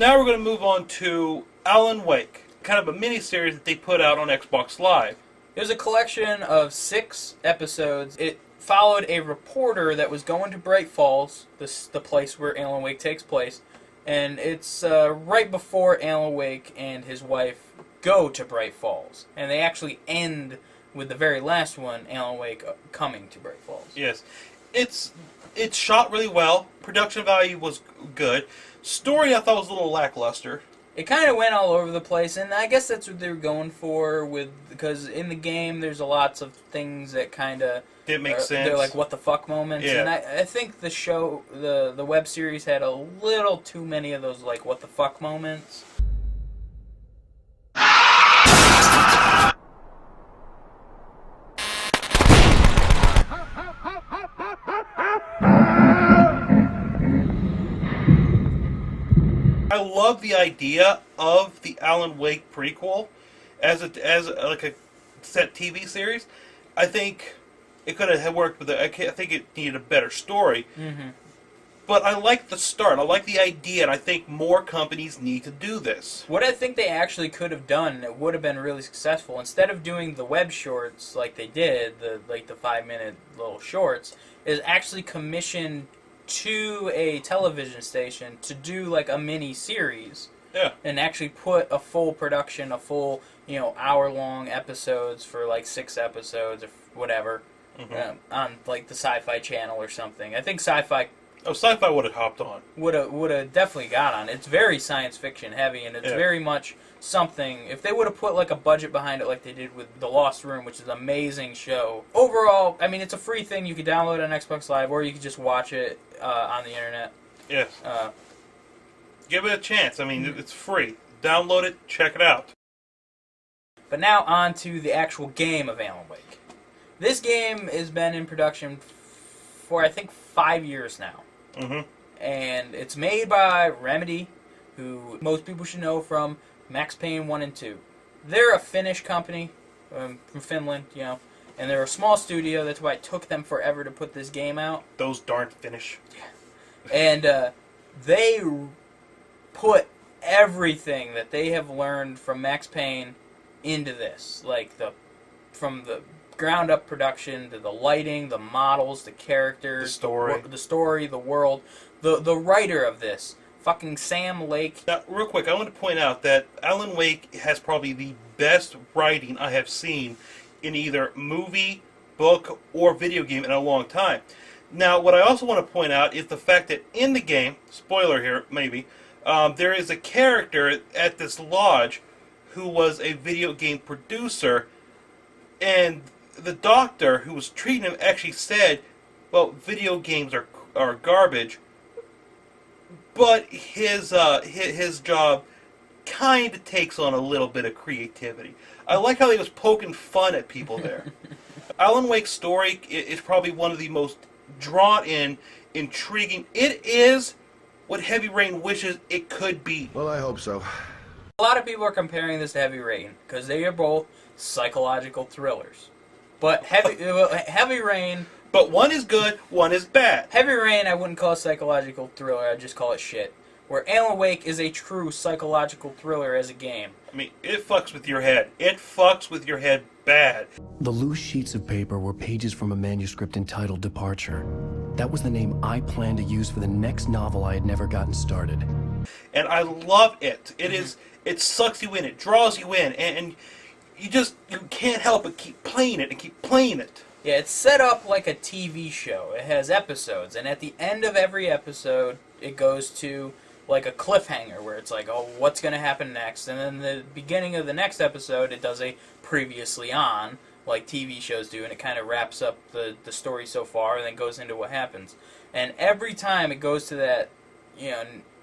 now we're going to move on to Alan Wake, kind of a mini-series that they put out on Xbox Live. It was a collection of 6 episodes. It followed a reporter that was going to Bright Falls, the place where Alan Wake takes place, and it's right before Alan Wake and his wife go to Bright Falls, and they actually end with the very last one, Alan Wake coming to Bright Falls. Yes. It's shot really well. Production value was good. Story I thought was a little lackluster. It kind of went all over the place, and I guess that's what they were going for, because in the game there's lots of things that kind of didn't make sense. They're like what the fuck moments, yeah. And I think the show, the web series had a little too many of those like what the fuck moments. I love the idea of the Alan Wake prequel as like a set TV series. I think it could have worked with it. I think it needed a better story. Mm-hmm. But I like the start. I like the idea, and I think more companies need to do this. What I think they actually could have done, and it would have been really successful, instead of doing the web shorts like they did, the 5-minute little shorts, is actually commission to a television station to do like a mini series. Yeah. And actually put a full production, a full, hour-long episodes for like 6 episodes or whatever, on like the Sci-Fi Channel or something. I think Sci-Fi would have hopped on. Would have definitely got on. It's very science fiction heavy, and it's very much something. If they would have put like a budget behind it, like they did with The Lost Room, which is an amazing show. Overall, I mean, it's a free thing. You can download it on Xbox Live, or you can just watch it on the internet. Yes. Give it a chance. I mean, it's free. Download it. Check it out. But now on to the actual game of Alan Wake. This game has been in production for I think 5 years now. Mm-hmm. And it's made by Remedy, who most people should know from Max Payne 1 and 2. They're a Finnish company from Finland, and they're a small studio. That's why it took them forever to put this game out. Those darn Finnish. And they put everything that they have learned from Max Payne into this. Like, from the ground-up production to the lighting, the models, the characters, the story, the world. The writer of this, fucking Sam Lake. Now, real quick, I want to point out that Alan Wake has probably the best writing I have seen in either movie, book, or video game in a long time. Now, what I also want to point out is the fact that in the game, spoiler here, maybe, there is a character at this lodge who was a video game producer, and the doctor who was treating him actually said, well, video games are garbage, but his job kind of takes on a little bit of creativity. I like how he was poking fun at people there. Alan Wake's story is probably one of the most drawn-in, intriguing. It is what Heavy Rain wishes it could be. Well, I hope so. A lot of people are comparing this to Heavy Rain, because they are both psychological thrillers. But Heavy Rain... But one is good, one is bad. Heavy Rain, I wouldn't call a psychological thriller, I'd just call it shit. Where Alan Wake is a true psychological thriller as a game. I mean, it fucks with your head. It fucks with your head bad. The loose sheets of paper were pages from a manuscript entitled Departure. That was the name I planned to use for the next novel I had never gotten started. And I love it. It sucks you in, it draws you in, and you can't help but keep playing it and keep playing it. Yeah, it's set up like a TV show. It has episodes, and at the end of every episode, it goes to like a cliffhanger where it's like, oh, what's going to happen next? And then the beginning of the next episode, it does a previously on, like TV shows do, and it kind of wraps up the story so far, and then goes into what happens. And every time it goes to that,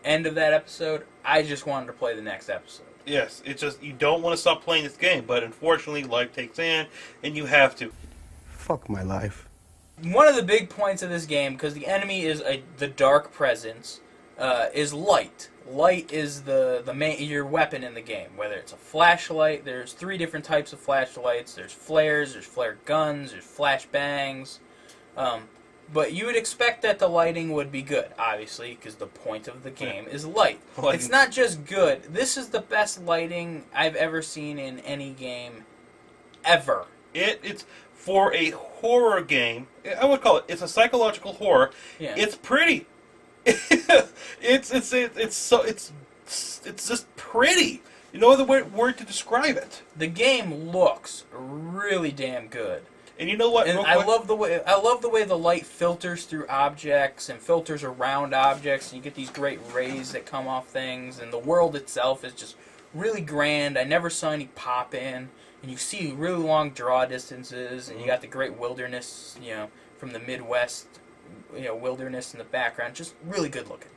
end of that episode, I just wanted to play the next episode. Yes, it's just, you don't want to stop playing this game, but unfortunately, life takes in, and you have to. Fuck my life. One of the big points of this game, because the enemy is the dark presence, is light. Light is your weapon in the game. Whether it's a flashlight, there's 3 different types of flashlights. There's flares, there's flare guns, there's flashbangs. But you would expect that the lighting would be good, obviously, because the point of the game is light. It's not just good. This is the best lighting I've ever seen in any game, ever. It's for a horror game. I would call it's a psychological horror. Yeah. It's pretty. it's just pretty. No other word to describe it. The game looks really damn good. And you know what? And I love the way the light filters through objects and filters around objects, and you get these great rays that come off things, and the world itself is just really grand. I never saw any pop in, and you see really long draw distances, and you got the great wilderness, from the Midwest, wilderness in the background. Just really good looking.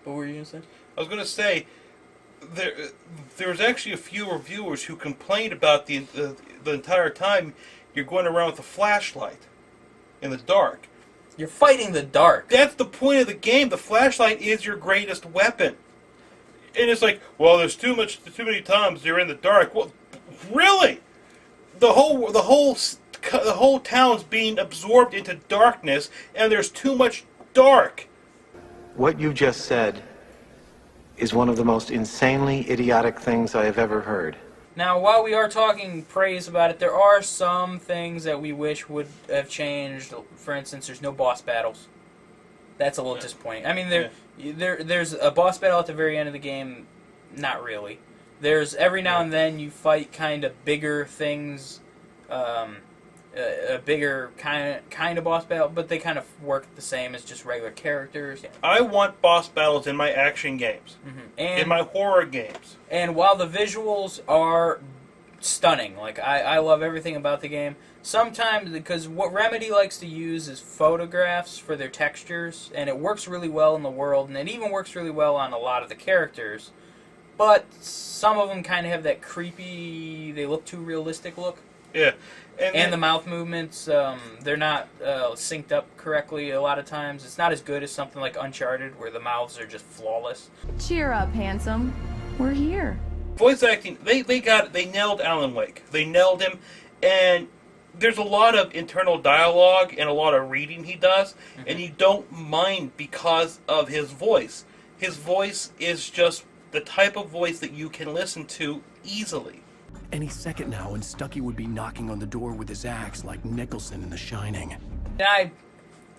What were you gonna say? I was gonna say there's actually a few reviewers who complained about the entire time you're going around with a flashlight in the dark. You're fighting the dark. That's the point of the game. The flashlight is your greatest weapon. And it's like, well, there's too many times you're in the dark. Well, really? The whole town's being absorbed into darkness, and there's too much dark. What you just said is one of the most insanely idiotic things I have ever heard. Now, while we are talking praise about it, there are some things that we wish would have changed. For instance, there's no boss battles. That's a little disappointing. I mean, there's a boss battle at the very end of the game. Not really. There's every now and then you fight kind of bigger things, a bigger kind of boss battle, but they kind of work the same as just regular characters. I want boss battles in my action games, and in my horror games. And while the visuals are stunning, like I love everything about the game, sometimes, because what Remedy likes to use is photographs for their textures, and it works really well in the world, and it even works really well on a lot of the characters, but some of them kind of have that creepy, they look too realistic look. Yeah. And the mouth movements, they're not synced up correctly a lot of times. It's not as good as something like Uncharted, where the mouths are just flawless. Cheer up, handsome. We're here. Voice acting, they nailed Alan Wake. They nailed him, and there's a lot of internal dialogue and a lot of reading he does, and you don't mind because of his voice. His voice is just the type of voice that you can listen to easily. Any second now, and Stucky would be knocking on the door with his axe like Nicholson in The Shining. And I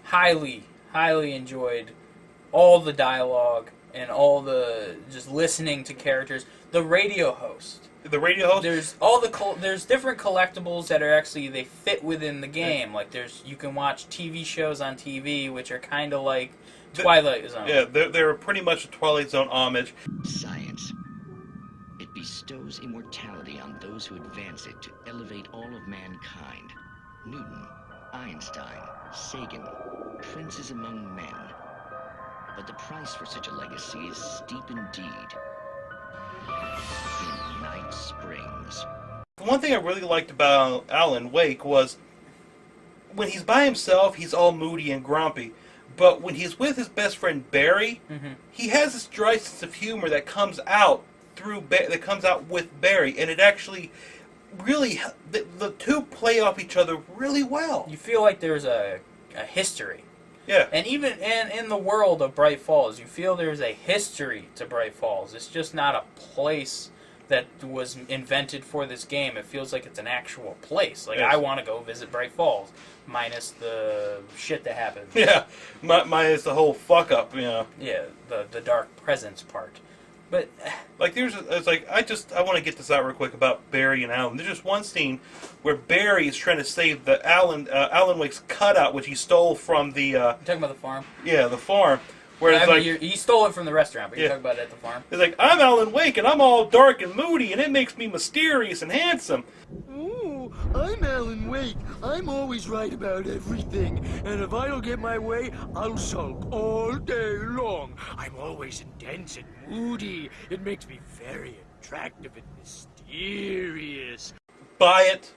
highly, highly enjoyed all the dialogue and all the just listening to characters. The radio host. The radio host. There's different collectibles that are actually they fit within the game. Like you can watch TV shows on TV, which are kind of like Twilight Zone. Yeah, they're pretty much a Twilight Zone homage. Science. It bestows immortality on those who advance it to elevate all of mankind. Newton, Einstein, Sagan, princes among men. But the price for such a legacy is steep indeed. In Night Springs. One thing I really liked about Alan Wake was when he's by himself, he's all moody and grumpy. But when he's with his best friend Barry, he has this dry sense of humor that comes out with Barry, and it actually really the two play off each other really well. You feel like there's a history. Yeah. And even in the world of Bright Falls, you feel there's a history to Bright Falls. It's just not a place that was invented for this game. It feels like it's an actual place. Like, yes. I want to go visit Bright Falls, minus the shit that happened. Yeah, minus the whole fuck up, Yeah, the dark presence part. But like I want to get this out real quick about Barry and Alan. There's just one scene where Barry is trying to save the Alan Wake's cutout, which he stole from the. You're talking about the farm. Yeah, the farm. Where it's he stole it from the restaurant, but you're talking about it at the farm. It's like, I'm Alan Wake, and I'm all dark and moody, and it makes me mysterious and handsome. Ooh, I'm Alan Wake. I'm always right about everything. And if I don't get my way, I'll sulk all day long. I'm always intense and moody. It makes me very attractive and mysterious. Buy it.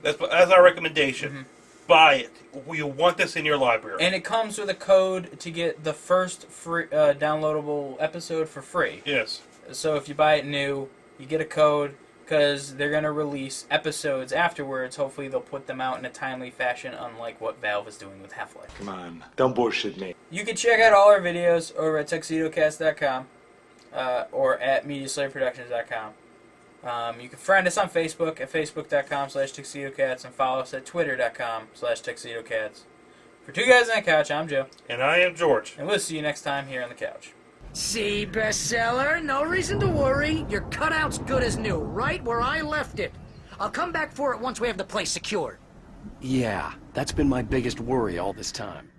That's our recommendation. Buy it. You want this in your library. And it comes with a code to get the first free downloadable episode for free. Yes. So if you buy it new, you get a code, because they're going to release episodes afterwards. Hopefully they'll put them out in a timely fashion, unlike what Valve is doing with Half-Life. Come on, don't bullshit me. You can check out all our videos over at TuxedoCast.com or at MediaSlayerProductions.com. You can friend us on Facebook at Facebook.com/TuxedoCats and follow us at Twitter.com/TuxedoCats. For Two Guys on the Couch, I'm Joe. And I am George. And we'll see you next time here on the couch. See, bestseller? No reason to worry. Your cutout's good as new, right where I left it. I'll come back for it once we have the place secured. Yeah, that's been my biggest worry all this time.